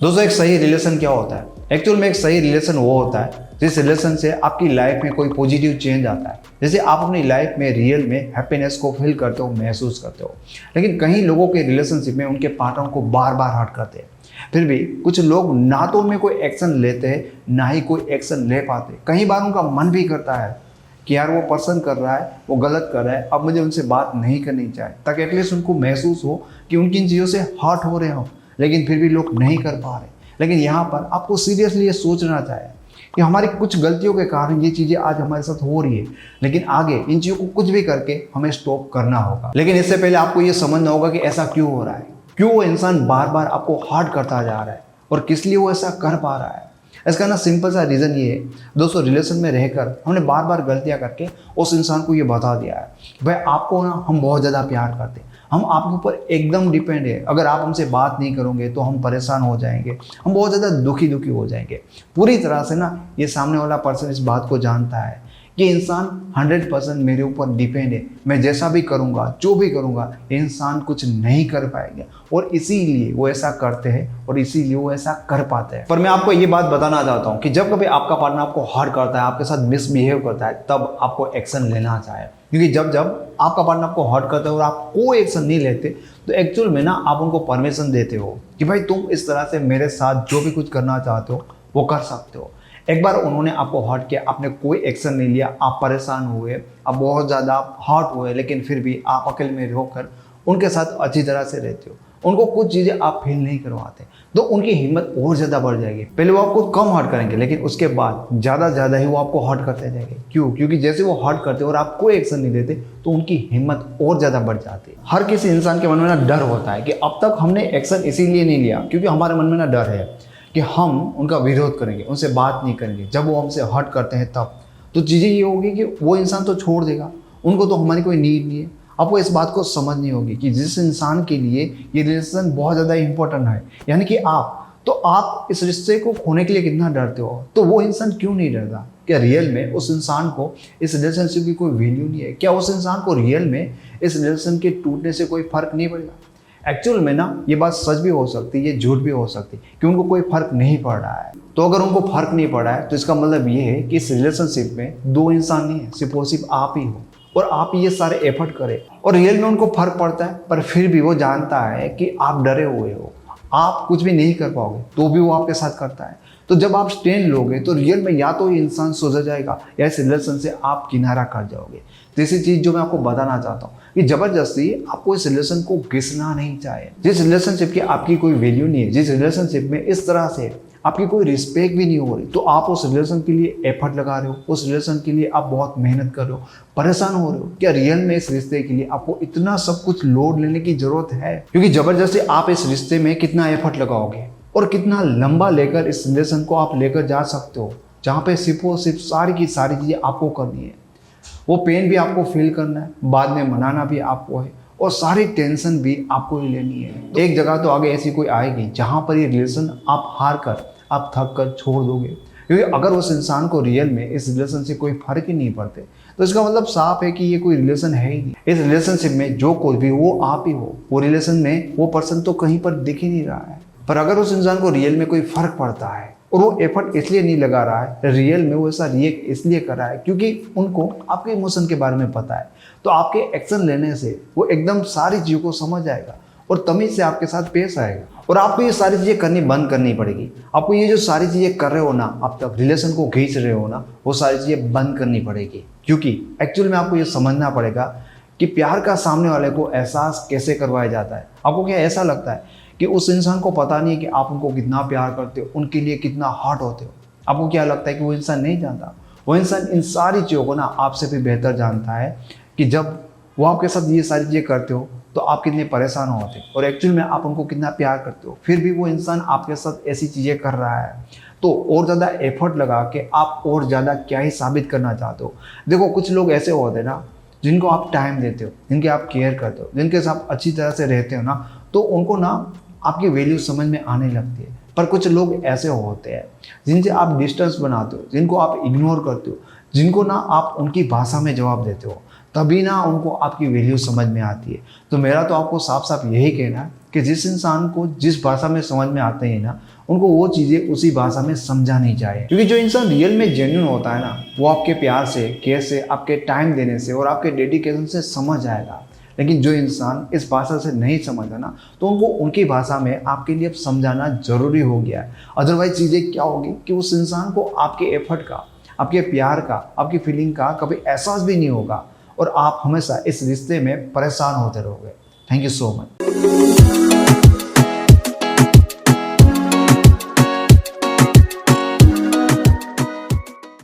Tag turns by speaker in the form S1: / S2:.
S1: दोस्तों, एक सही रिलेशन क्या होता है? एक्चुअल में एक सही रिलेशन वो होता है जिस रिलेशन से आपकी लाइफ में कोई पॉजिटिव चेंज आता है। जैसे आप अपनी लाइफ में रियल में हैप्पीनेस को फील करते हो, महसूस करते हो। लेकिन कई लोगों के रिलेशनशिप में उनके पार्टनर को बार बार हर्ट करते हैं। फिर भी कुछ लोग ना तो उनमें कोई एक्शन लेते हैं, ना ही कोई एक्शन ले पाते। कई बार उनका मन भी करता है कि यार वो पर्सन कर रहा है, वो गलत कर रहा है, अब मुझे उनसे बात नहीं करनी चाहिए, ताकि एटलीस्ट उनको महसूस हो कि उनकी इन चीज़ों से हर्ट हो रहे हो। लेकिन फिर भी लोग नहीं कर पा रहे। लेकिन यहाँ पर आपको सीरियसली ये सोचना चाहिए कि हमारी कुछ गलतियों के कारण ये चीज़ें आज हमारे साथ हो रही है, लेकिन आगे इन चीज़ों को कुछ भी करके हमें स्टॉप करना होगा। लेकिन इससे पहले आपको ये समझना होगा कि ऐसा क्यों हो रहा है, क्यों वो इंसान बार बार आपको हर्ट करता जा रहा है और किस लिए वो ऐसा कर पा रहा है। इसका ना सिंपल सा रीज़न ये है दोस्तों, रिलेशन में रहकर हमने बार बार गलतियाँ करके उस इंसान को ये बता दिया है कि भाई आपको ना हम बहुत ज़्यादा प्यार करते हैं, हम आपके ऊपर एकदम डिपेंड है, अगर आप हमसे बात नहीं करोगे तो हम परेशान हो जाएंगे, हम बहुत ज़्यादा दुखी हो जाएंगे। पूरी तरह से ना ये सामने वाला पर्सन इस बात को जानता है कि इंसान 100% मेरे ऊपर डिपेंड है, मैं जैसा भी करूँगा, जो भी करूँगा, इंसान कुछ नहीं कर पाएगा, और इसीलिए वो ऐसा करते हैं और इसीलिए वो ऐसा कर पाते हैं। पर मैं आपको ये बात बताना चाहता हूँ कि जब कभी आपका पार्टनर आपको हर्ट करता है, आपके साथ मिसबिहेव करता है, तब आपको एक्शन लेना चाहिए। क्योंकि जब जब आपका पार्टनर आपको हर्ट करता है और आप कोई एक्शन नहीं लेते, तो एक्चुअल में ना आप उनको परमिशन देते हो कि भाई तुम इस तरह से मेरे साथ जो भी कुछ करना चाहते हो वो कर सकते हो। एक बार उन्होंने आपको हर्ट किया, आपने कोई एक्शन नहीं लिया, आप परेशान हुए, आप बहुत ज़्यादा हर्ट हुए, लेकिन फिर भी आप अकेले में रहकर उनके साथ अच्छी तरह से रहते हो, उनको कुछ चीज़ें आप फील नहीं करवाते, तो उनकी हिम्मत और ज़्यादा बढ़ जाएगी। पहले वो आपको कम हर्ट करेंगे, लेकिन उसके बाद ज़्यादा ही वो आपको हर्ट करते जाएंगे। क्यों? क्योंकि जैसे वो हर्ट करते और आप कोई एक्शन नहीं लेते, तो उनकी हिम्मत और ज़्यादा बढ़ जाती है। हर किसी इंसान के मन में ना डर होता है कि अब तक हमने एक्शन इसीलिए नहीं लिया क्योंकि हमारे मन में ना डर है कि हम उनका विरोध करेंगे, उनसे बात नहीं करेंगे। जब वो हमसे हर्ट करते हैं तब तो चीज़ें ये होगी कि वो इंसान तो छोड़ देगा, उनको तो हमारी कोई नीड नहीं है। आपको इस बात को समझनी होगी कि जिस इंसान के लिए ये रिलेशन बहुत ज़्यादा इंपॉर्टेंट है, यानी कि आप इस रिश्ते को खोने के लिए कितना डरते हो, तो वो इंसान क्यों नहीं डरता? क्या रियल में उस इंसान को इस रिलेशनशिप की कोई वैल्यू नहीं है? क्या उस इंसान को रियल में इस रिलेशन के टूटने से कोई फर्क नहीं पड़ेगा? एक्चुअल में ना ये बात सच भी हो सकती है, ये झूठ भी हो सकती है कि उनको कोई फर्क नहीं पड़ रहा है। तो अगर उनको फर्क नहीं पड़ रहा है तो इसका मतलब ये है कि इस रिलेशनशिप में दो इंसान नहीं है, सिर्फ और सिर्फ आप ही हो, और आप ये सारे एफर्ट करें और रियल में उनको फर्क पड़ता है, पर फिर भी वो जानता है कि आप डरे हुए हो, आप कुछ भी नहीं कर पाओगे, तो भी वो आपके साथ करता है। तो जब आप स्टैंड लोगे तो रियल में या तो ये इंसान सुधर जाएगा या इस रिलेशन से आप किनारा कर जाओगे। तीसरी चीज़ जो मैं आपको बताना चाहता हूँ कि ज़बरदस्ती आपको इस रिलेशन को घिसना नहीं चाहिए। जिस रिलेशनशिप की आपकी कोई वैल्यू नहीं है, जिस रिलेशनशिप में इस तरह से आपकी कोई रिस्पेक्ट भी नहीं हो रही, तो आप उस रिलेशन के लिए एफर्ट लगा रहे हो, उस रिलेशन के लिए आप बहुत मेहनत कर रहे हो, परेशान हो रहे हो, क्या रियल में इस रिश्ते के लिए आपको इतना सब कुछ लोड लेने की जरूरत है? क्योंकि ज़बरदस्ती आप इस रिश्ते में कितना एफर्ट लगाओगे और कितना लंबा लेकर इस रिलेशन को आप लेकर जा सकते हो, जहाँ पे सिर्फ और सिर्फ सारी की सारी चीज़ें आपको करनी है, वो पेन भी आपको फील करना है, बाद में मनाना भी आपको है, और सारी टेंशन भी आपको ही लेनी है। तो एक जगह तो आगे ऐसी कोई आएगी जहाँ पर ये रिलेशन आप हार कर, आप थक कर छोड़ दोगे। क्योंकि अगर उस इंसान को रियल में इस रिलेशन से कोई फर्क ही नहीं पड़ते, तो इसका मतलब साफ है कि ये कोई रिलेशन है ही नहीं। इस रिलेशनशिप में जो कोई भी वो आप ही हो, वो रिलेशन में वो पर्सन तो कहीं पर दिख ही नहीं रहा है। पर अगर उस इंसान को रियल में कोई फर्क पड़ता है और वो एफर्ट इसलिए नहीं लगा रहा है, रियल में वो ऐसा रिएक्ट इसलिए कर रहा है क्योंकि उनको आपके इमोशन के बारे में पता है, तो आपके एक्शन लेने से वो एकदम सारी चीज़ों को समझ आएगा और तमीज़ से आपके साथ पेश आएगा। और आपको ये सारी चीज़ें करनी बंद करनी पड़ेगी। आपको ये जो सारी चीज़ें कर रहे हो ना, आप तक रिलेशन को खींच रहे हो ना, वो सारी चीज़ें बंद करनी पड़ेगी। क्योंकि एक्चुअल में आपको ये समझना पड़ेगा कि प्यार का सामने वाले को एहसास कैसे करवाया जाता है। आपको क्या ऐसा लगता है कि उस इंसान को पता नहीं है कि आप उनको कितना प्यार करते हो, उनके लिए कितना हर्ट होते हो? आपको क्या लगता है कि वो इंसान नहीं जानता? वो इंसान इन सारी चीज़ों को ना आपसे भी बेहतर जानता है कि जब वो आपके साथ ये सारी चीज़ें करते हो तो आप कितने परेशान होते हो और एक्चुअल में आप उनको कितना प्यार करते हो। फिर भी वो इंसान आपके साथ ऐसी चीज़ें कर रहा है, तो और ज़्यादा एफर्ट लगा के आप और ज़्यादा क्या ही साबित करना चाहते हो? देखो, कुछ लोग ऐसे होते हैं ना जिनको आप टाइम देते हो, जिनके आप केयर करते हो, जिनके साथ अच्छी तरह से रहते हो ना, तो उनको ना आपकी वैल्यू समझ में आने लगती है। पर कुछ लोग ऐसे होते हैं जिनसे आप डिस्टेंस बनाते हो, जिनको आप इग्नोर करते हो, जिनको ना आप उनकी भाषा में जवाब देते हो, तभी ना उनको आपकी वैल्यू समझ में आती है। तो मेरा तो आपको साफ साफ यही कहना है कि जिस इंसान को जिस भाषा में समझ में आते हैं ना, उनको वो चीज़ें उसी भाषा में समझानी चाहिए। क्योंकि जो इंसान रियल में जेन्युइन होता है ना, वो आपके प्यार से, केयर से, आपके टाइम देने से और आपके डेडिकेशन से समझ आएगा। लेकिन जो इंसान इस भाषा से नहीं समझता ना, तो उनको उनकी भाषा में आपके लिए अब समझाना जरूरी हो गया है। अदरवाइज चीज़ें क्या होगी कि उस इंसान को आपके एफर्ट का, आपके प्यार का, आपकी फीलिंग का कभी एहसास भी नहीं होगा और आप हमेशा इस रिश्ते में परेशान होते रहोगे। Thank you so much.